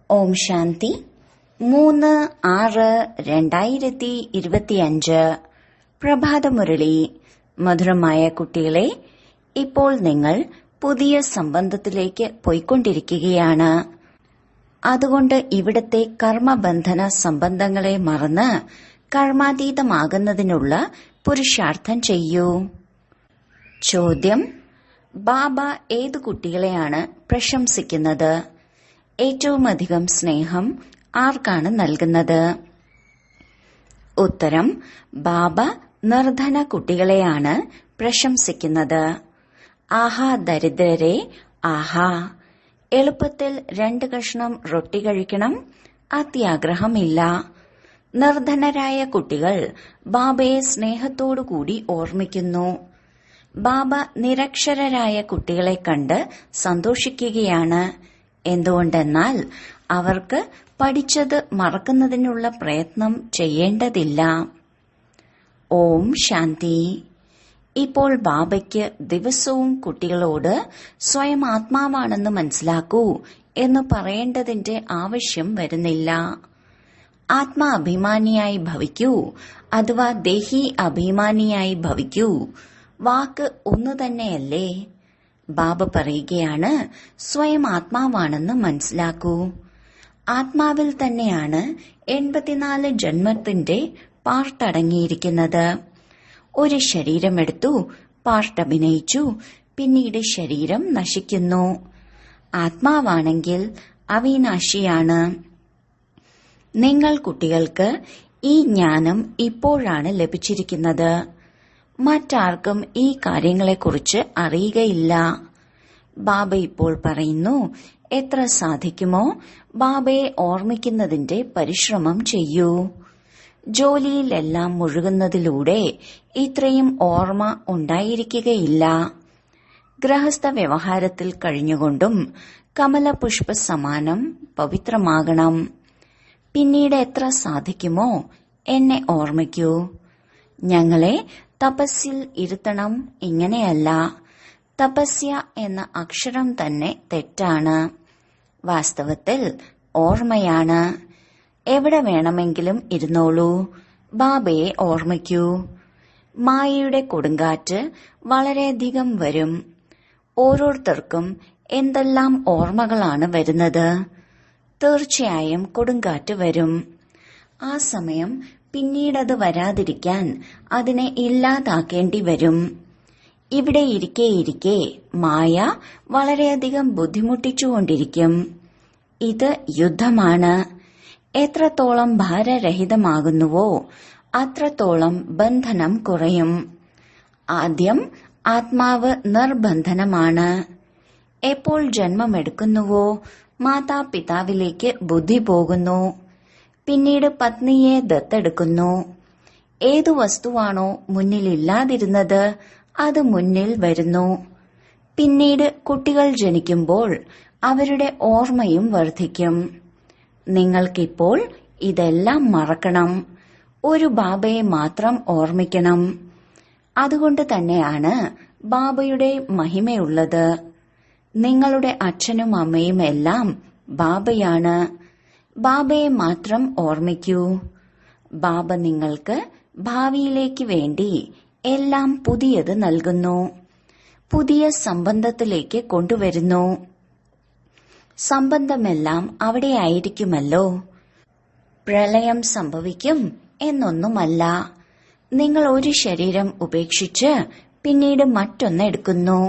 ഓം ശാന്തി 3/6/2025 പ്രഭാതമുരളി. മധുരമായ കുട്ടികളെ, ഇപ്പോൾ നിങ്ങൾ പുതിയ സംബന്ധത്തിലേക്ക് പോയിക്കൊണ്ടിരിക്കുകയാണ്. അതുകൊണ്ട് ഇവിടത്തെ കർമ്മബന്ധന സംബന്ധങ്ങളെ മറന്ന് കർമാതീതമാകുന്നതിനുള്ള പുരുഷാർത്ഥം ചെയ്യൂ. ചോദ്യം: ബാബ ഏതു കുട്ടികളെയാണ് പ്രശംസിക്കുന്നത്? ഏറ്റവുമധികം സ്നേഹം ആർക്കാണ് നൽകുന്നത്? ഉത്തരം: ബാബ നിർധന കുട്ടികളെയാണ് പ്രശംസിക്കുന്നത്. ആഹാ ദരിദ്രരെ, ആഹാ! എളുപ്പത്തിൽ 2 കഷ്ണം റൊട്ടി കഴിക്കണം, അത്യാഗ്രഹമില്ല. നിർധനരായ കുട്ടികൾ ബാബയെ സ്നേഹത്തോടുകൂടി ഓർമ്മിക്കുന്നു. ബാബ നിരക്ഷരരായ കുട്ടികളെ കണ്ട് സന്തോഷിക്കുകയാണ്. എന്തുകൊണ്ടെന്നാൽ അവർക്ക് പഠിച്ചത് മറക്കുന്നതിനുള്ള പ്രയത്നം ചെയ്യേണ്ടതില്ല. ഓം ശാന്തി. ഇപ്പോൾ ബാബയ്ക്ക് ദിവസവും കുട്ടികളോട് സ്വയം ആത്മാവാണെന്ന് മനസ്സിലാക്കൂ എന്ന് പറയേണ്ടതിന്റെ ആവശ്യം വരുന്നില്ല. ആത്മാഭിമാനിയായി ഭവിക്കൂ അഥവാ ദേഹി അഭിമാനിയായി ഭവിക്കൂ, വാക്ക് ഒന്നു തന്നെയല്ലേ? ബാബ പറയുകയാണ്, സ്വയം ആത്മാവാണെന്ന് മനസ്സിലാക്കൂ. ആത്മാവിൽ തന്നെയാണ് 84 ജന്മത്തിന്റെ പാർട്ടടങ്ങിയിരിക്കുന്നത്. ഒരു ശരീരമെടുത്തു, പാർട്ടഭിനയിച്ചു, പിന്നീട് ശരീരം നശിക്കുന്നു. ആത്മാവാണെങ്കിൽ അവിനാശിയാണ്. നിങ്ങൾ കുട്ടികൾക്ക് ഈ ജ്ഞാനം ഇപ്പോഴാണ് ലഭിച്ചിരിക്കുന്നത്. മറ്റാർക്കും ഈ കാര്യങ്ങളെക്കുറിച്ച് അറിയുകയില്ല. ബാബ ഇപ്പോൾ പറയുന്നു, എത്ര സാധിക്കുമോ ബാബയെ ഓർമ്മിക്കുന്നതിന്റെ പരിശ്രമം ചെയ്യൂ. ജോലിയിലെല്ലാം മുഴുകുന്നതിലൂടെ ഇത്രയും ഓർമ്മ ഉണ്ടായിരിക്കുകയില്ല. ഗൃഹസ്ഥ വ്യവഹാരത്തിൽ കഴിഞ്ഞുകൊണ്ടും കമലപുഷ്പ സമാനം പവിത്രമാകണം. പിന്നീട് എത്ര സാധിക്കുമോ എന്നെ ഓർമ്മിക്കൂ. ഞങ്ങളെ തപസ്സിൽ ഇരുത്തണം, ഇങ്ങനെയല്ല. തപസ്യ എന്ന അക്ഷരം തന്നെ തെറ്റാണ്. വാസ്തവത്തിൽ ഓർമ്മയാണ്. എവിടെ വേണമെങ്കിലും ഇരുന്നോളൂ, ബാബയെ ഓർമ്മിക്കൂ. മായയുടെ കൊടുങ്കാറ്റ് വളരെയധികം വരും. ഓരോരുത്തർക്കും എന്തെല്ലാം ഓർമ്മകളാണ് വരുന്നത്. തീർച്ചയായും കൊടുങ്കാറ്റ് വരും. ആ സമയം പിന്നീടത് വരാതിരിക്കാൻ അതിനെ ഇല്ലാതാക്കേണ്ടി വരും. ഇവിടെ ഇരിക്കെ മായ വളരെയധികം ബുദ്ധിമുട്ടിച്ചുകൊണ്ടിരിക്കും. ഇത് യുദ്ധമാണ്. എത്രത്തോളം ഭാരരഹിതമാകുന്നുവോ അത്രത്തോളം ബന്ധനം കുറയും. ആദ്യം ആത്മാവ് നിർബന്ധനമാണ്. എപ്പോൾ ജന്മമെടുക്കുന്നുവോ മാതാപിതാവിലേക്ക് ബുദ്ധി പോകുന്നു. പിന്നീട് പത്നിയെ ദത്തെടുക്കുന്നു. ഏതു വസ്തുവാണോ മുന്നിലില്ലാതിരുന്നത് അത് മുന്നിൽ വരുന്നു. പിന്നീട് കുട്ടികൾ ജനിക്കുമ്പോൾ അവരുടെ ഓർമ്മയും വർദ്ധിക്കും. നിങ്ങൾക്കിപ്പോൾ ഇതെല്ലാം മറക്കണം. ഒരു ബാബയെ മാത്രം ഓർമ്മിക്കണം. അതുകൊണ്ട് തന്നെയാണ് ബാബയുടെ മഹിമയുള്ളത്. നിങ്ങളുടെ അച്ഛനും അമ്മയും എല്ലാം ബാബയാണ്. ബാബയെ മാത്രം ഓർമ്മിക്കൂ. ബാബ നിങ്ങൾക്ക് ഭാവിയിലേക്ക് വേണ്ടി എല്ലാം പുതിയത് നൽകുന്നു. പുതിയ സംബന്ധത്തിലേക്ക് കൊണ്ടുവരുന്നു. സംബന്ധമെല്ലാം അവിടെയായിരിക്കുമല്ലോ. പ്രളയം സംഭവിക്കും എന്നൊന്നുമല്ല. നിങ്ങൾ ഒരു ശരീരം ഉപേക്ഷിച്ച് പിന്നീട് മറ്റൊന്ന് എടുക്കുന്നു.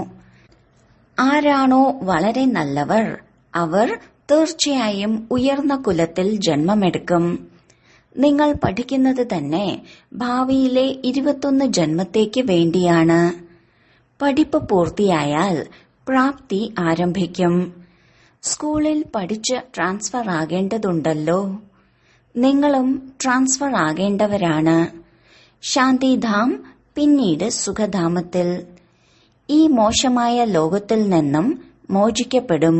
ആരാണോ വളരെ നല്ലവർ അവർ തീർച്ചയായും ഉയർന്ന കുലത്തിൽ ജന്മമെടുക്കും. നിങ്ങൾ പഠിക്കുന്നത് തന്നെ ഭാവിയിലെ 21 ജന്മത്തേക്ക് വേണ്ടിയാണ്. പഠിപ്പ് പൂർത്തിയായാൽ പ്രാപ്തി ആരംഭിക്കും. സ്കൂളിൽ പഠിച്ച് ട്രാൻസ്ഫർ ആകേണ്ടതുണ്ടല്ലോ. നിങ്ങളും ട്രാൻസ്ഫർ ആകേണ്ടവരാണ്. ശാന്തിധാം, പിന്നീട് സുഖധാമത്തിൽ. ഈ മോശമായ ലോകത്തിൽ നിന്നും മോചിക്കപ്പെടും.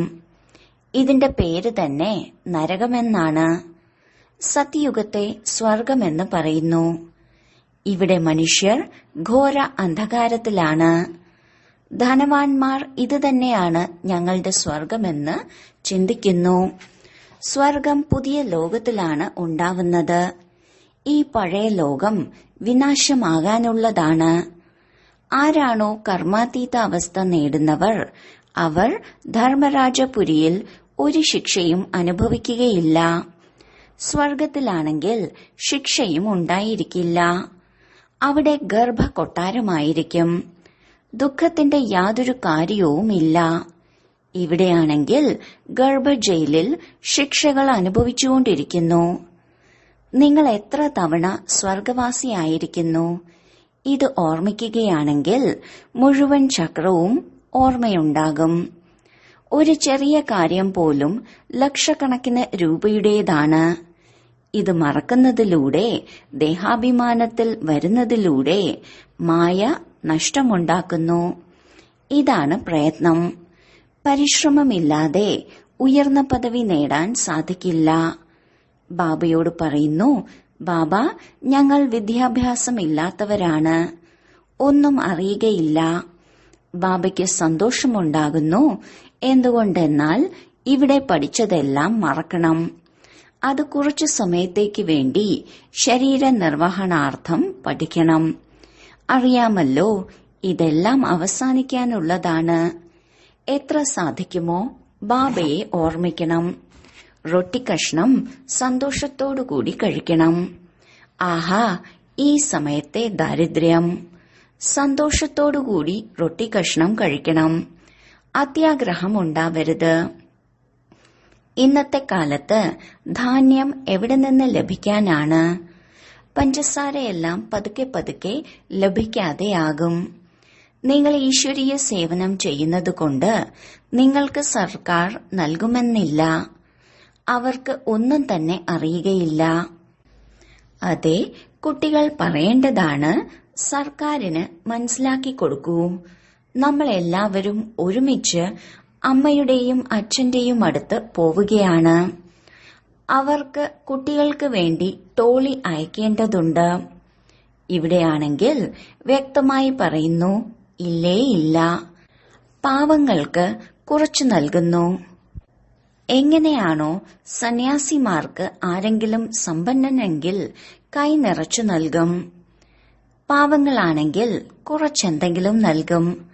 ഇതിന്റെ പേര് തന്നെ നരകമെന്നാണ്. സത്യയുഗത്തെ സ്വർഗമെന്ന് പറയുന്നു. ഇവിടെ മനുഷ്യർ ഘോര അന്ധകാരത്തിലാണ്. ധനവാന്മാർ ഇത് തന്നെയാണ് ഞങ്ങളുടെ സ്വർഗമെന്ന് ചിന്തിക്കുന്നു. സ്വർഗം പുതിയ ലോകത്തിലാണ് ഉണ്ടാവുന്നത്. ഈ പഴയ ലോകം വിനാശമാകാനുള്ളതാണ്. ആരാണോ കർമാതീത അവസ്ഥ നേടുന്നവർ അവർ ധർമ്മരാജപുരിയിൽ ഒരു ശിക്ഷയും അനുഭവിക്കുകയില്ല. സ്വർഗത്തിലാണെങ്കിൽ ശിക്ഷയും ഉണ്ടായിരിക്കില്ല. അവിടെ ഗർഭകൊട്ടാരമായിരിക്കും. ദുഃഖത്തിന്റെ യാതൊരു കാര്യവുമില്ല. ഇവിടെയാണെങ്കിൽ ഗർഭജയിലിൽ ശിക്ഷകൾ അനുഭവിച്ചുകൊണ്ടിരിക്കുന്നു. നിങ്ങൾ എത്ര തവണ സ്വർഗവാസിയായിരിക്കുന്നു? ഇത് ഓർമ്മിക്കുകയാണെങ്കിൽ മുഴുവൻ ചക്രവും ഓർമ്മയുണ്ടാകും. ഒരു ചെറിയ കാര്യം പോലും ലക്ഷക്കണക്കിന് രൂപയുടേതാണ്. ഇത് മറക്കുന്നതിലൂടെ, ദേഹാഭിമാനത്തിൽ വരുന്നതിലൂടെ മായ നഷ്ടമുണ്ടാക്കുന്നു. ഇതാണ് പ്രയത്നം. പരിശ്രമമില്ലാതെ ഉയർന്ന പദവി നേടാൻ സാധിക്കില്ല. ബാബയോട് പറയുന്നു, ബാബ, ഞങ്ങൾ വിദ്യാഭ്യാസമില്ലാത്തവരാണ്, ഒന്നും അറിയുകയില്ല. ബാബയ്ക്ക് സന്തോഷമുണ്ടാകുന്നു. എന്തുകൊണ്ടെന്നാൽ ഇവിടെ പഠിച്ചതെല്ലാം മറക്കണം. അത് കുറച്ചു സമയത്തേക്ക് വേണ്ടി ശരീര നിർവഹണാർത്ഥം പഠിക്കണം. അറിയാമല്ലോ, ഇതെല്ലാം അവസാനിക്കാനുള്ളതാണ്. എത്ര സാധിക്കുമോ ബാബയെ ഓർമ്മിക്കണം. റൊട്ടിക്കഷ്ണം സന്തോഷത്തോടുകൂടി കഴിക്കണം. ആഹാ, ഈ സമയത്തെ ദാരിദ്ര്യം. സന്തോഷത്തോടുകൂടി റൊട്ടിക്കഷ്ണം കഴിക്കണം. അത്യാഗ്രഹം ഉണ്ടാവരുത്. ഇന്നത്തെ കാലത്ത് ധാന്യം എവിടെ നിന്ന് ലഭിക്കാനാണ്? പഞ്ചസാരയെല്ലാം പതുക്കെ പതുക്കെ ലഭിക്കാതെയാകും. നിങ്ങൾ ഈശ്വരീയ സേവനം ചെയ്യുന്നതുകൊണ്ട് നിങ്ങൾക്ക് സർക്കാർ നൽകുമെന്നില്ല. അവർക്ക് ഒന്നും തന്നെ അറിയുകയില്ല. അതെ, കുട്ടികൾ പറയേണ്ടതാണ്, സർക്കാരിന് മനസ്സിലാക്കി കൊടുക്കൂ. നമ്മളെല്ലാവരും ഒരുമിച്ച് അമ്മയുടെയും അച്ഛന്റെയും അടുത്ത് പോവുകയാണ്. അവർക്ക് കുട്ടികൾക്ക് വേണ്ടി ടോളി അയക്കേണ്ടതുണ്ട്. ഇവിടെയാണെങ്കിൽ വ്യക്തമായി പറയുന്നു, ഇല്ലേ ഇല്ല. പാവങ്ങൾക്ക് കുറച്ചു നൽകുന്നു. എങ്ങനെയാണോ സന്യാസിമാർക്ക് ആരെങ്കിലും സമ്പന്നനെങ്കിൽ കൈ നിറച്ചു നൽകും. പാവങ്ങളാണെങ്കിൽ കുറച്ചെന്തെങ്കിലും നൽകും.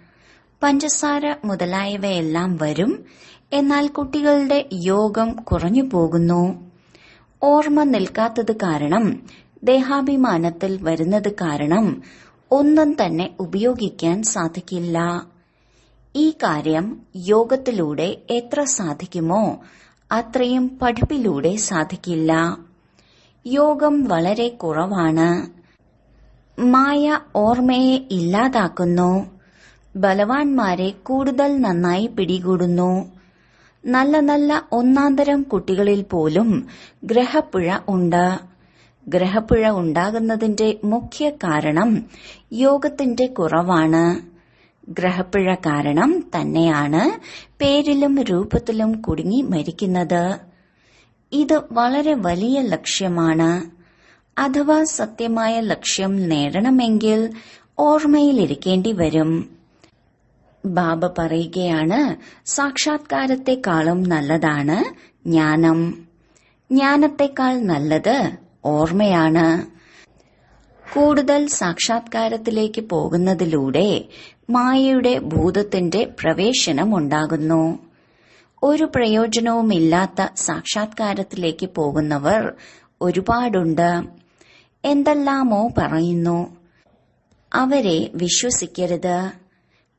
പഞ്ചസാര മുതലായവയെല്ലാം വരും. എന്നാൽ കുട്ടികളുടെ യോഗം കുറഞ്ഞു പോകുന്നു. ഓർമ്മ നിൽക്കാത്തത് കാരണം, ദേഹാഭിമാനത്തിൽ വരുന്നത് കാരണം ഒന്നും തന്നെ ഉപയോഗിക്കാൻ സാധിക്കില്ല. ഈ കാര്യം യോഗത്തിലൂടെ എത്ര സാധിക്കുമോ അത്രയും പഠിപ്പിലൂടെ സാധിക്കില്ല. യോഗം വളരെ കുറവാണ്. മായ ഓർമ്മയെ ഇല്ലാതാക്കുന്നു. ബലവാന്മാരെ കൂടുതൽ നന്നായി പിടികൂടുന്നു. നല്ല നല്ല ഒന്നാന്തരം കുട്ടികളിൽ പോലും ഗ്രഹപ്പിഴ ഉണ്ട്. ഗ്രഹപ്പിഴ ഉണ്ടാകുന്നതിന്റെ മുഖ്യ കാരണം യോഗത്തിന്റെ കുറവാണ്. ഗ്രഹപ്പിഴ കാരണം തന്നെയാണ് പേരിലും രൂപത്തിലും കുടുങ്ങി മരിക്കുന്നത്. ഇത് വളരെ വലിയ ലക്ഷ്യമാണ്. അഥവാ സത്യമായ ലക്ഷ്യം നേടണമെങ്കിൽ ഓർമ്മയിലിരിക്കേണ്ടി വരും. ബാബ പറയുകയാണ്, സാക്ഷാത്കാരത്തെക്കാളും നല്ലതാണ് ജ്ഞാനം. ജ്ഞാനത്തെക്കാൾ നല്ലത് ഓർമ്മയാണ്. കൂടുതൽ സാക്ഷാത്കാരത്തിലേക്ക് പോകുന്നതിലൂടെ മായയുടെ ഭൂതത്തിന്റെ പ്രവേശനമുണ്ടാകുന്നു. ഒരു പ്രയോജനവുമില്ലാത്ത സാക്ഷാത്കാരത്തിലേക്ക് പോകുന്നവർ ഒരുപാടുണ്ട്. എന്തെല്ലാമോ പറയുന്നു. അവരെ വിശ്വസിക്കരുത്.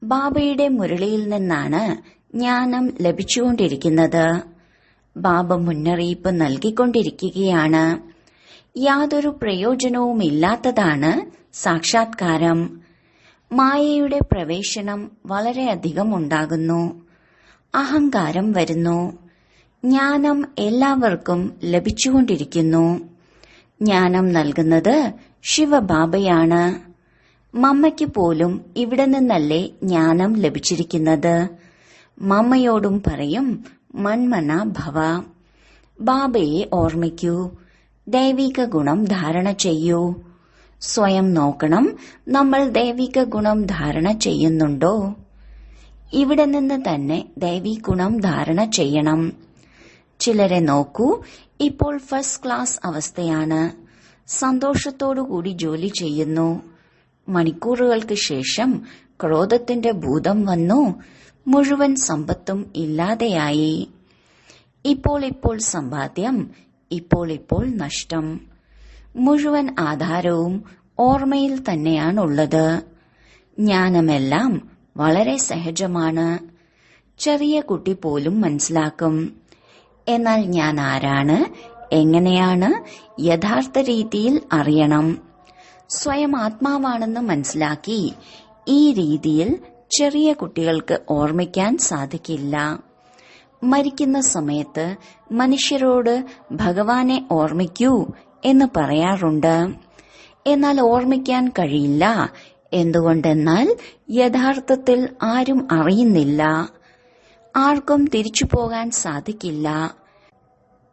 ബാബയുടെ മുരളിയിൽ നിന്നാണ് ജ്ഞാനം ലഭിച്ചുകൊണ്ടിരിക്കുന്നത്. ബാബ മുന്നറിയിപ്പ് നൽകിക്കൊണ്ടിരിക്കുകയാണ്. യാതൊരു പ്രയോജനവുമില്ലാത്തതാണ് സാക്ഷാത്കാരം. മായയുടെ പ്രവേശനം വളരെയധികം ഉണ്ടാകുന്നു. അഹങ്കാരം വരുന്നു. ജ്ഞാനം എല്ലാവർക്കും ലഭിച്ചുകൊണ്ടിരിക്കുന്നു. ജ്ഞാനം നൽകുന്നത് ശിവബാബയാണ്. മമ്മയ്ക്ക് പോലും ഇവിടെ നിന്നല്ലേ ജ്ഞാനം ലഭിച്ചിരിക്കുന്നത്. മമ്മയോടും പറയും, മന്മന ഭവ. ബാബയെ ഓർമ്മിക്കൂ. ദൈവിക ഗുണം ധാരണ ചെയ്യൂ. സ്വയം നോക്കണം, നമ്മൾ ദൈവിക ഗുണം ധാരണ ചെയ്യുന്നുണ്ടോ? ഇവിടെ നിന്ന് തന്നെ ദൈവിക ഗുണം ധാരണ ചെയ്യണം. ചിലരെ നോക്കൂ, ഇപ്പോൾ ഫസ്റ്റ് ക്ലാസ് അവസ്ഥയാണ്. സന്തോഷത്തോടുകൂടി ജോലി ചെയ്യുന്നു. മണിക്കൂറുകൾക്ക് ശേഷം ക്രോധത്തിന്റെ ഭൂതം വന്നു. മുഴുവൻ സമ്പത്തും ഇല്ലാതെയായി. ഇപ്പോൾ സമ്പാദ്യം, ഇപ്പോൾ നഷ്ടം. മുഴുവൻ ആധാരവും ഓർമ്മയിൽ തന്നെയാണുള്ളത്. ജ്ഞാനമെല്ലാം വളരെ സഹജമാണ്. ചെറിയ കുട്ടി പോലും മനസ്സിലാക്കും. എന്നാൽ ഞാൻ ആരാണ്, എങ്ങനെയാണ് യഥാർത്ഥ രീതിയിൽ അറിയണം. സ്വയം ആത്മാവാണെന്ന് മനസ്സിലാക്കി ഈ രീതിയിൽ ചെറിയ കുട്ടികൾക്ക് ഓർമ്മിക്കാൻ സാധിക്കില്ല. മരിക്കുന്ന സമയത്ത് മനുഷ്യരോട് ഭഗവാനെ ഓർമ്മിക്കൂ എന്ന് പറയാറുണ്ട്. എന്നാൽ ഓർമ്മിക്കാൻ കഴിയില്ല. എന്തുകൊണ്ടെന്നാൽ യഥാർത്ഥത്തിൽ ആരും അറിയുന്നില്ല. ആർക്കും തിരിച്ചു പോകാൻ സാധിക്കില്ല.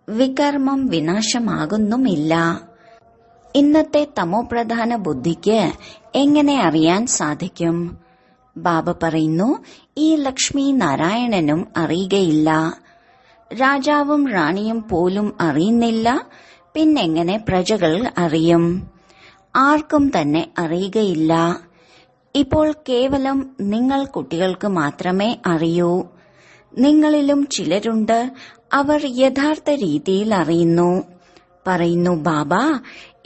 വികർമ്മം വിനാശമാകുന്നുമില്ല. ഇന്നത്തെ തമോപ്രധാന ബുദ്ധിക്ക് എങ്ങനെ അറിയാൻ സാധിക്കും? ബാബ പറയുന്നു, ഈ ലക്ഷ്മി നാരായണനും അറിയുകയില്ല. രാജാവും റാണിയും പോലും അറിയുന്നില്ല. പിന്നെങ്ങനെ പ്രജകൾ അറിയും? ആർക്കും തന്നെ അറിയുകയില്ല. ഇപ്പോൾ കേവലം നിങ്ങൾ കുട്ടികൾക്ക് മാത്രമേ അറിയൂ. നിങ്ങളിലും ചിലരുണ്ട്, അവർ യഥാർത്ഥ രീതിയിൽ അറിയുന്നു. പറയുന്നു, ബാബ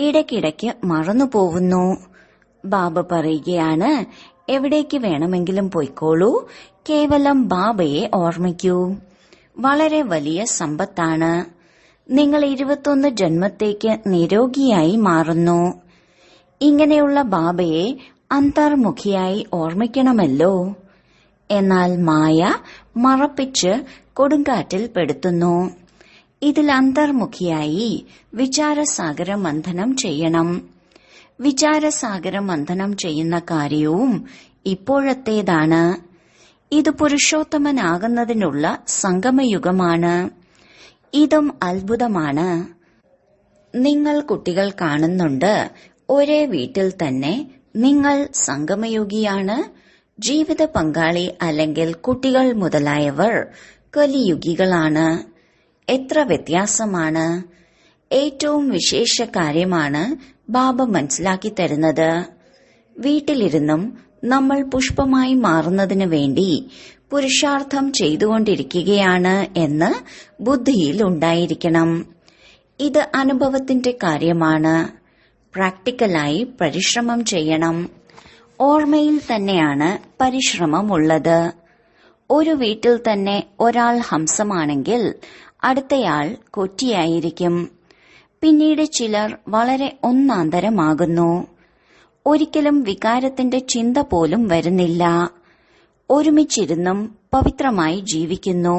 ഇടയ്ക്കിടയ്ക്ക് മറന്നുപോകുന്നു. ബാബ പറയുകയാണ്, എവിടേക്ക് വേണമെങ്കിലും പോയിക്കോളൂ, കേവലം ബാബയെ ഓർമ്മിക്കൂ. വളരെ വലിയ സമ്പത്താണ്. നിങ്ങൾ 21 ജന്മത്തേക്ക് നിരോഗിയായി മാറുന്നു. ഇങ്ങനെയുള്ള ബാബയെ അന്തർമുഖിയായി ഓർമ്മിക്കണമല്ലോ. എന്നാൽ മായ മറപ്പിച്ച് കൊടുങ്കാറ്റിൽ പെടുത്തുന്നു. ഇതിൽ അന്തർമുഖിയായി വിചാരസാഗര മന്ഥനം ചെയ്യണം. വിചാരസാഗര മന്ഥനം ചെയ്യുന്ന കാര്യവും ഇപ്പോഴത്തേതാണ്. ഇത് പുരുഷോത്തമനാകുന്നതിനുള്ള സംഗമയുഗമാണ്. ഇതും അത്ഭുതമാണ്. നിങ്ങൾ കുട്ടികൾ കാണുന്നുണ്ട്, ഒരേ വീട്ടിൽ തന്നെ നിങ്ങൾ സംഗമയുഗിയാണ്. ജീവിത പങ്കാളി അല്ലെങ്കിൽ കുട്ടികൾ മുതലായവർ കലിയുഗികളാണ്. എത്ര വ്യത്യാസമാണ്! ഏറ്റവും വിശേഷ കാര്യമാണ് ബാബ മനസ്സിലാക്കി തരുന്നത്. വീട്ടിലിരുന്നും നമ്മൾ പുഷ്പമായി മാറുന്നതിനു വേണ്ടി പുരുഷാർത്ഥം ചെയ്തുകൊണ്ടിരിക്കുകയാണ് എന്ന് ബുദ്ധിയിൽ ഉണ്ടായിരിക്കണം. ഇത് അനുഭവത്തിന്റെ കാര്യമാണ്. പ്രാക്ടിക്കലായി പരിശ്രമം ചെയ്യണം. ഓർമ്മയിൽ തന്നെയാണ് പരിശ്രമമുള്ളത്. ഒരു വീട്ടിൽ തന്നെ ഒരാൾ ഹംസമാണെങ്കിൽ അടുത്തയാൾ കൊറ്റിയായിരിക്കും. പിന്നീട് ചിലർ വളരെ ഒന്നാന്തരമാകുന്നു. ഒരിക്കലും വികാരത്തിന്റെ ചിന്ത പോലും വരുന്നില്ല. ഒരുമിച്ചിരുന്നും പവിത്രമായി ജീവിക്കുന്നു.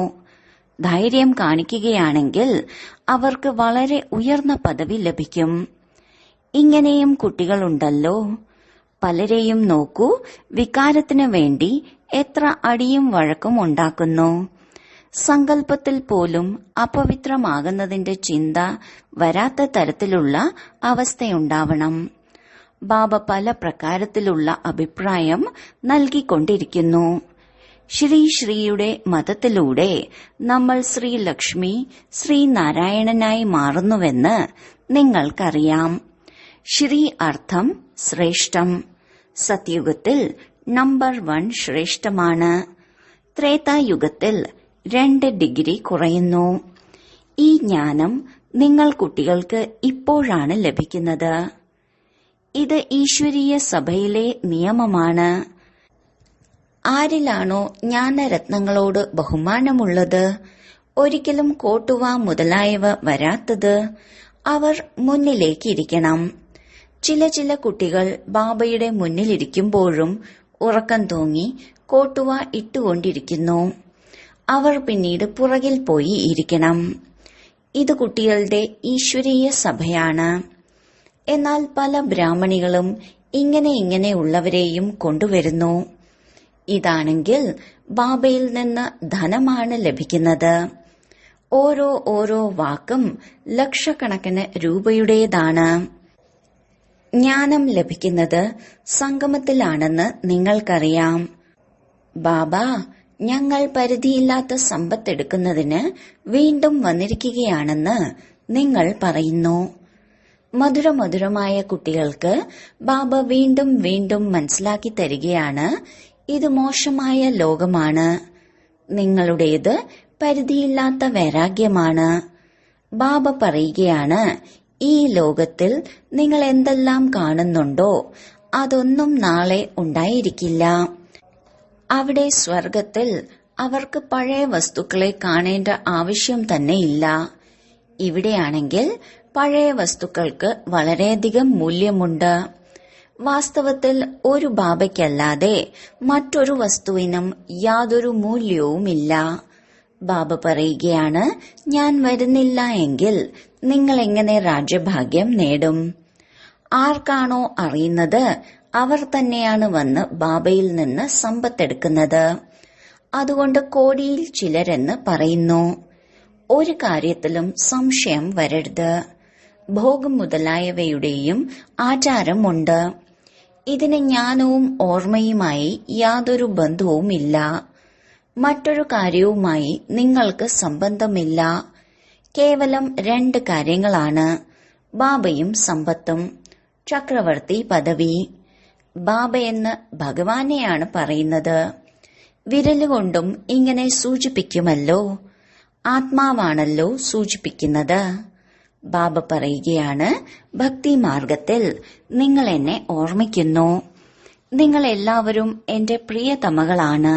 ധൈര്യം കാണിക്കുകയാണെങ്കിൽ അവർക്ക് വളരെ ഉയർന്ന പദവി ലഭിക്കും. ഇങ്ങനെയും കുട്ടികളുണ്ടല്ലോ. പലരെയും നോക്കൂ, വികാരത്തിനു വേണ്ടി എത്ര അടിയും വഴക്കും ഉണ്ടാക്കുന്നു. സങ്കല്പത്തിൽ പോലും അപവിത്രമാകുന്നതിന്റെ ചിന്ത വരാത്ത തരത്തിലുള്ള അവസ്ഥയുണ്ടാവണം. ബാബ പല പ്രകാരത്തിലുള്ള അഭിപ്രായം നൽകിക്കൊണ്ടിരിക്കുന്നു. ശ്രീയുടെ മതത്തിലൂടെ നമ്മൾ ശ്രീലക്ഷ്മി ശ്രീനാരായണനായി മാറുന്നുവെന്ന് നിങ്ങൾക്കറിയാം. ശ്രീ അർത്ഥം ശ്രേഷ്ഠം. സത്യുഗത്തിൽ നമ്പർ 1 ശ്രേഷ്ഠമാണ്. ത്രേതായുഗത്തിൽ 2 ഡിഗ്രി കുറയുന്നു. ഈ ജ്ഞാനം നിങ്ങൾ കുട്ടികൾക്ക് ഇപ്പോഴാണ് ലഭിക്കുന്നത്. ഇത് ഈശ്വരീയ സഭയിലെ നിയമമാണ്. ആരിലാണോ ജ്ഞാനരത്നങ്ങളോട് ബഹുമാനമുള്ളത്, ഒരിക്കലും കോട്ടുവ മുതലായവ വരാത്തത്, അവർ മുന്നിലേക്കിരിക്കണം. ചില കുട്ടികൾ ബാബയുടെ മുന്നിലിരിക്കുമ്പോഴും ഉറക്കം തൂങ്ങി കോട്ടുവ ഇട്ടുകൊണ്ടിരിക്കുന്നു. അവർ പിന്നീട് പുറകിൽ പോയി ഇരിക്കണം. ഇത് കുട്ടികളുടെ ഈശ്വരീയ സഭയാണ്. എന്നാൽ പല ബ്രാഹ്മണികളും ഇങ്ങനെയുള്ളവരെയും കൊണ്ടുവരുന്നു. ഇതാണെങ്കിൽ ബാബയിൽ നിന്ന് ധനമാണ് ലഭിക്കുന്നത്. ഓരോ വാക്കും ലക്ഷക്കണക്കിന് രൂപയുടേതാണ്. ജ്ഞാനം ലഭിക്കുന്നത് സംഗമത്തിലാണെന്ന് നിങ്ങൾക്കറിയാം. ബാബ ഞങ്ങൾ പരിധിയില്ലാത്ത സമ്പത്തെടുക്കുന്നതിന് വീണ്ടും വന്നിരിക്കുകയാണെന്ന് നിങ്ങൾ പറയുന്നു. മധുരമധുരമായ കുട്ടികൾക്ക് ബാബ വീണ്ടും വീണ്ടും മനസ്സിലാക്കി തരികയാണ്, ഇത് മോശമായ ലോകമാണ്. നിങ്ങളുടേത് പരിധിയില്ലാത്ത വൈരാഗ്യമാണ്. ബാബ പറയുകയാണ്, ഈ ലോകത്തിൽ നിങ്ങൾ എന്തെല്ലാം കാണുന്നുണ്ടോ അതൊന്നും നാളെ ഉണ്ടായിരിക്കില്ല. അവിടെ സ്വർഗത്തിൽ അവർക്ക് പഴയ വസ്തുക്കളെ കാണേണ്ട ആവശ്യം തന്നെ ഇല്ല. ഇവിടെയാണെങ്കിൽ പഴയ വസ്തുക്കൾക്ക് വളരെയധികം മൂല്യമുണ്ട്. വാസ്തവത്തിൽ ഒരു ബാബയ്ക്കല്ലാതെ മറ്റൊരു വസ്തുവിനും യാതൊരു മൂല്യവുമില്ല. ബാബ പറയുകയാണ്, ഞാൻ വരുന്നില്ല എങ്കിൽ നിങ്ങൾ എങ്ങനെ രാജ്യഭാഗ്യം നേടും? ആർക്കാണോ അറിയുന്നത് അവർ തന്നെയാണ് വന്ന് ബാബയിൽ നിന്ന് സമ്പത്തെടുക്കുന്നത്. അതുകൊണ്ട് കോടിയിൽ ചിലരെന്ന് പറയുന്നു. ഒരു കാര്യത്തിലും സംശയം വരരുത്. ഭോഗം മുതലായവയുടെയും ആചാരമുണ്ട്. ഇതിന് ജ്ഞാനവും ഓർമ്മയുമായി യാതൊരു ബന്ധവുമില്ല. മറ്റൊരു കാര്യവുമായി നിങ്ങൾക്ക് സംബന്ധമില്ല. കേവലം 2 കാര്യങ്ങളാണ്, ബാബയും സമ്പത്തും. ചക്രവർത്തി പദവി. ബാബയെന്ന് ഭഗവാനെയാണ് പറയുന്നത്. വിരലുകൊണ്ടും ഇങ്ങനെ സൂചിപ്പിക്കുമല്ലോ. ആത്മാവാണല്ലോ സൂചിപ്പിക്കുന്നത്. ബാബ പറയുകയാണ്, ഭക്തിമാർഗത്തിൽ നിങ്ങൾ എന്നെ ഓർമ്മിക്കുന്നു. നിങ്ങൾ എല്ലാവരും എന്റെ പ്രിയതമകളാണ്.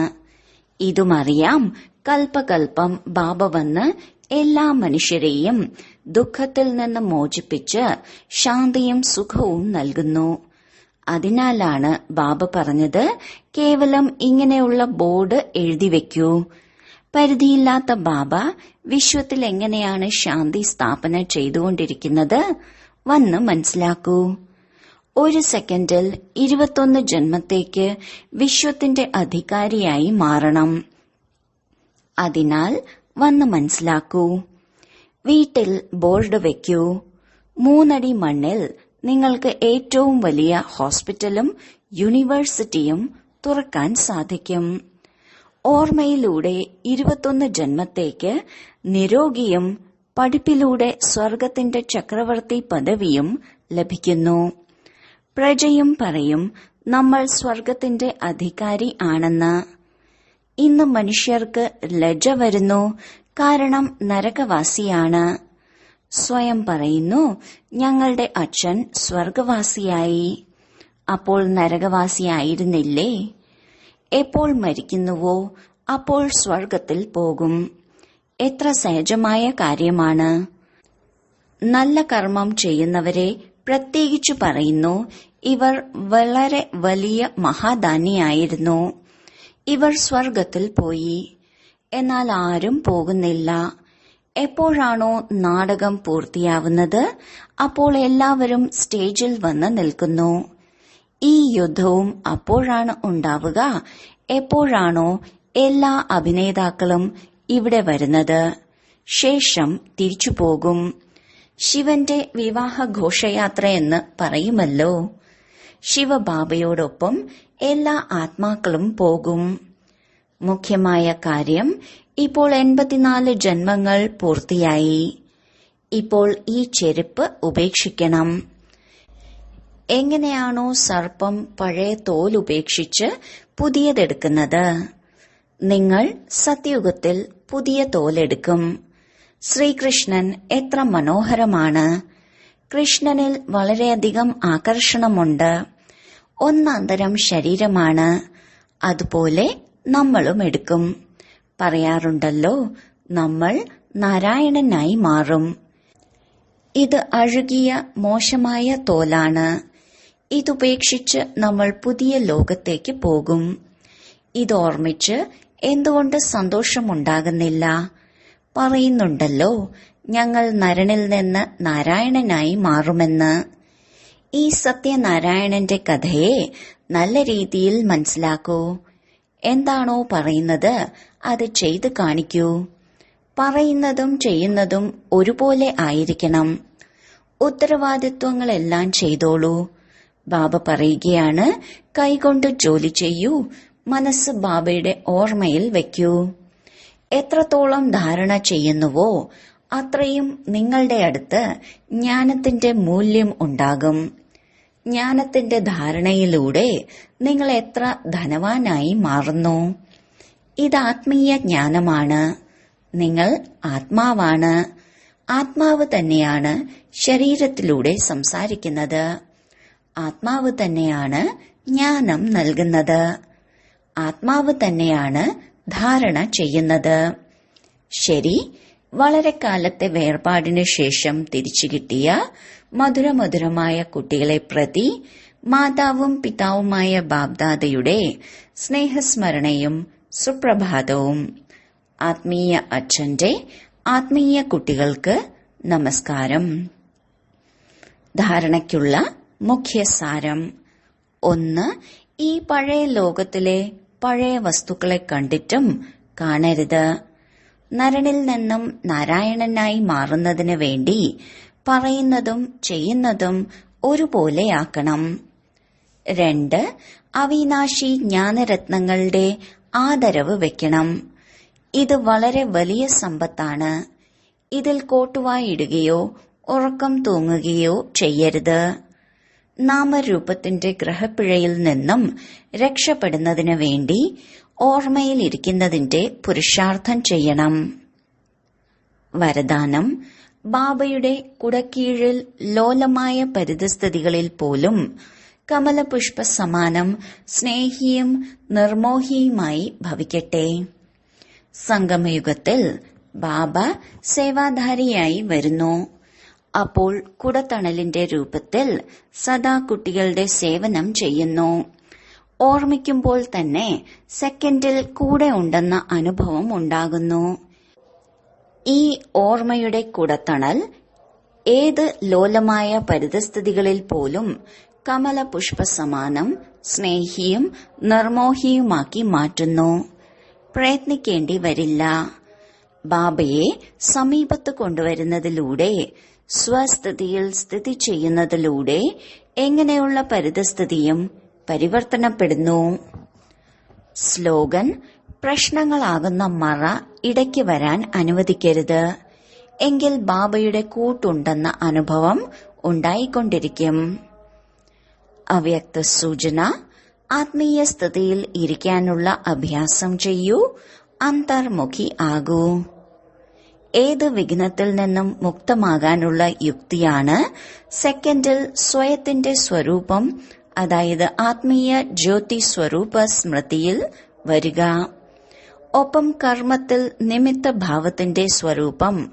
ഇതുമറിയാം, കൽപ്പകൽപ്പം ബാബ വന്ന് എല്ലാ മനുഷ്യരെയും ദുഃഖത്തിൽ നിന്ന് മോചിപ്പിച്ച് ശാന്തിയും സുഖവും നൽകുന്നു. അതിനാലാണ് ബാബ പറഞ്ഞത്, കേവലം ഇങ്ങനെയുള്ള ബോർഡ് എഴുതിവെക്കൂ. പരിധിയില്ലാത്ത ബാബ വിശ്വത്തിൽ എങ്ങനെയാണ് ശാന്തി സ്ഥാപന ചെയ്തുകൊണ്ടിരിക്കുന്നത് വന്ന് മനസ്സിലാക്കൂ. 1 സെക്കൻഡിൽ 21 ജന്മത്തേക്ക് വിശ്വത്തിന്റെ അധികാരിയായി മാറണം. അതിനാൽ വന്ന് മനസ്സിലാക്കൂ. വീട്ടിൽ ബോർഡ് വെക്കൂ. 3 അടി മണ്ണിൽ നിങ്ങൾക്ക് ഏറ്റവും വലിയ ഹോസ്പിറ്റലും യൂണിവേഴ്സിറ്റിയും തുറക്കാൻ സാധിക്കും. ഓർമ്മയിലൂടെ 21 ജന്മത്തേക്ക് നിരോഗിയും പഠിപ്പിലൂടെ സ്വർഗത്തിന്റെ ചക്രവർത്തി പദവിയും ലഭിക്കുന്നു. പ്രജയും പറയും, നമ്മൾ സ്വർഗത്തിന്റെ അധികാരി ആണെന്ന്. ഇന്ന് മനുഷ്യർക്ക് ലജ്ജ വരുന്നു, കാരണം നരകവാസിയാണ്. സ്വയം പറയുന്നു, ഞങ്ങളുടെ അച്ഛൻ സ്വർഗവാസിയായി. അപ്പോൾ നരകവാസിയായിരുന്നില്ലേ? എപ്പോൾ മരിക്കുന്നുവോ അപ്പോൾ സ്വർഗത്തിൽ പോകും. എത്ര സഹജമായ കാര്യമാണ്. നല്ല കർമ്മം ചെയ്യുന്നവരെ പ്രത്യേകിച്ചു പറയുന്നു, ഇവർ വളരെ വലിയ മഹാദാനിയായിരുന്നു. ഇവർ സ്വർഗത്തിൽ പോയി. എന്നാൽ ആരും പോകുന്നില്ല. എപ്പോഴാണോ നാടകം പൂർത്തിയാവുന്നത് അപ്പോൾ എല്ലാവരും സ്റ്റേജിൽ വന്ന് നിൽക്കുന്നു. ഈ യുദ്ധവും അപ്പോഴാണ് ഉണ്ടാവുക, എപ്പോഴാണോ എല്ലാ അഭിനേതാക്കളും ഇവിടെ വരുന്നത്. ശേഷം തിരിച്ചു പോകും. ശിവന്റെ വിവാഹ ഘോഷയാത്രയെന്ന് പറയുമല്ലോ. ശിവബാബയോടൊപ്പം എല്ലാ ആത്മാക്കളും പോകും. മുഖ്യമായ കാര്യം, ഇപ്പോൾ 84 ജന്മങ്ങൾ പൂർത്തിയായി. ഇപ്പോൾ ഈ ചെരുപ്പ് ഉപേക്ഷിക്കണം. എങ്ങനെയാണോ സർപ്പം പഴയ തോൽ ഉപേക്ഷിച്ച് പുതിയതെടുക്കുന്നത്, നിങ്ങൾ സത്യയുഗത്തിൽ പുതിയ തോലെടുക്കും. ശ്രീകൃഷ്ണൻ എത്ര മനോഹരമാണ്. കൃഷ്ണനിൽ വളരെയധികം ആകർഷണമുണ്ട്. ഒന്നാന്തരം ശരീരമാണ്. അതുപോലെ നമ്മളും എടുക്കും. പറയാറുണ്ടല്ലോ, നമ്മൾ നാരായണനായി മാറും. ഇത് അഴുകിയ മോശമായ തോലാണ്. ഇതുപേക്ഷിച്ച് നമ്മൾ പുതിയ ലോകത്തേക്ക് പോകും. ഇതോർമ്മിച്ച് എന്തുകൊണ്ട് സന്തോഷമുണ്ടാകുന്നില്ല? പറയുന്നുണ്ടല്ലോ, ഞങ്ങൾ നരനിൽ നിന്ന് നാരായണനായി മാറുമെന്ന്. ഈ സത്യനാരായണന്റെ കഥയെ നല്ല രീതിയിൽ മനസ്സിലാക്കൂ. എന്താണോ പറയുന്നത് അത് ചെയ്ത് കാണിക്കൂ. പറയുന്നതും ചെയ്യുന്നതും ഒരുപോലെ ആയിരിക്കണം. ഉത്തരവാദിത്വങ്ങളെല്ലാം ചെയ്തോളൂ. ബാബ പറയുകയാണ്, കൈകൊണ്ട് ജോലി ചെയ്യൂ, മനസ്സ് ബാബയുടെ ഓർമ്മയിൽ വയ്ക്കൂ. എത്രത്തോളം ധാരണ ചെയ്യുന്നുവോ അത്രയും നിങ്ങളുടെ അടുത്ത് ജ്ഞാനത്തിന്റെ മൂല്യം ഉണ്ടാകും. ജ്ഞാനത്തിന്റെ ധാരണയിലൂടെ നിങ്ങൾ എത്ര ധനവാനായി മാറുന്നു. ഇത് ആത്മീയ ജ്ഞാനമാണ്. നിങ്ങൾ ആത്മാവാണ്. ആത്മാവ് തന്നെയാണ് ശരീരത്തിലൂടെ സംസാരിക്കുന്നത്. ആത്മാവ് തന്നെയാണ് ജ്ഞാനം നൽകുന്നത്. ആത്മാവ് തന്നെയാണ് ധാരണ ചെയ്യുന്നത്. ശരി, വളരെ കാലത്തെ വേർപാടിനു ശേഷം തിരിച്ചു കിട്ടിയ മധുരമധുരമായ കുട്ടികളെ പ്രതി മാതാവും പിതാവുമായ ബാബ്ദാദയുടെ സ്നേഹസ്മരണയും സുപ്രഭാതവും. ആത്മീയ അച്ഛന്റെ ആത്മീയ കുട്ടികൾക്ക് നമസ്കാരം. ധാരണയ്ക്കുള്ള മുഖ്യസാരം. 1. ഈ പഴയ ലോകത്തിലെ പഴയ വസ്തുക്കളെ കണ്ടിട്ടും കാണരുത്. നരനിൽ നിന്നും നാരായണനായി മാറുന്നതിന് വേണ്ടി പറയുന്നതും ചെയ്യുന്നതും ഒരുപോലെയാക്കണം. 2. അവിനാശി ജ്ഞാനരത്നങ്ങളുടെ ആദരവ് വെക്കണം. ഇത് വളരെ വലിയ സമ്പത്താണ്. ഇതിൽ കോട്ടുവായിടുകയോ ഉറക്കം തൂങ്ങുകയോ ചെയ്യരുത്. നാമരൂപത്തിന്റെ ഗ്രഹപ്പിഴയിൽ നിന്നും രക്ഷപ്പെടുന്നതിന് വേണ്ടി ഓർമ്മയിലിരിക്കുന്നതിന്റെ പുരുഷാർത്ഥം ചെയ്യണം. വരദാനം. ബാബയുടെ കുടക്കീഴിൽ ലോലമായ പരിതസ്ഥിതികളിൽ പോലും കമലപുഷ്പ സമാനം സ്നേഹിയും നിർമോഹിയുമായി ഭവിക്കട്ടെ. സംഗമയുഗത്തിൽ ബാബ സേവാധാരിയായി വരുന്നു. അപ്പോൾ കുടത്തണലിന്റെ രൂപത്തിൽ സദാ കുട്ടികളുടെ സേവനം ചെയ്യുന്നു. ഓർമ്മിക്കുമ്പോൾ തന്നെ സെക്കൻഡിൽ കൂടെ ഉണ്ടെന്ന അനുഭവം ഉണ്ടാകുന്നു. ഈ ഓർമ്മയുടെ കുടത്തണൽ ഏത് ലോലമായ പരിതസ്ഥിതികളിൽ പോലും കമലപുഷ്പ സമാനം സ്നേഹിയും നിർമോഹിയുമാക്കി മാറ്റുന്നു. പ്രയത്നിക്കേണ്ടി വരില്ല. ബാബയെ സമീപത്ത് കൊണ്ടുവരുന്നതിലൂടെ, സ്വസ്ഥിതിയിൽ സ്ഥിതി ചെയ്യുന്നതിലൂടെ എങ്ങനെയുള്ള പരിതസ്ഥിതിയും പരിവർത്തനപ്പെടുന്നു. സ്ലോഗൻ. പ്രശ്നങ്ങളാകുന്ന മറ ഇടയ്ക്ക് വരാൻ അനുവദിക്കരുത്. എങ്കിൽ ബാബയുടെ കൂട്ടുണ്ടെന്ന അനുഭവം ഉണ്ടായിക്കൊണ്ടിരിക്കും. അവ്യക്ത സൂചന. ആത്മീയ സ്ഥിതിയിൽ ഇരിക്കാനുള്ള അഭ്യാസം ചെയ്യൂ. അന്തർമുഖി ആകൂ. ഏത് വിഘ്നത്തിൽ നിന്നും മുക്തമാകാനുള്ള യുക്തിയാണ് സെക്കൻഡിൽ സ്വയത്തിന്റെ സ്വരൂപം, അതായത് ആത്മീയ ജ്യോതി സ്വരൂപ സ്മൃതിയിൽ വരിക. ഒപ്പം കർമ്മത്തിൽ നിമിത്ത ഭാവത്തിന്റെ സ്വരൂപം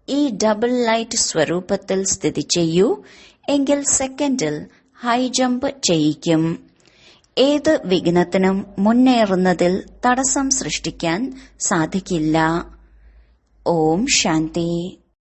ഈ ഡബിൾ ലൈറ്റ് സ്വരൂപത്തിൽ സ്ഥിതി ചെയ്യൂ. എങ്കിൽ സെക്കൻഡിൽ ഹൈ ജമ്പ് ചെയ്യിക്കും. ഏത് വിഘ്നത്തിനും മുന്നേറുന്നതിൽ തടസ്സം സൃഷ്ടിക്കാൻ സാധിക്കില്ല. ഓം ശാന്തി.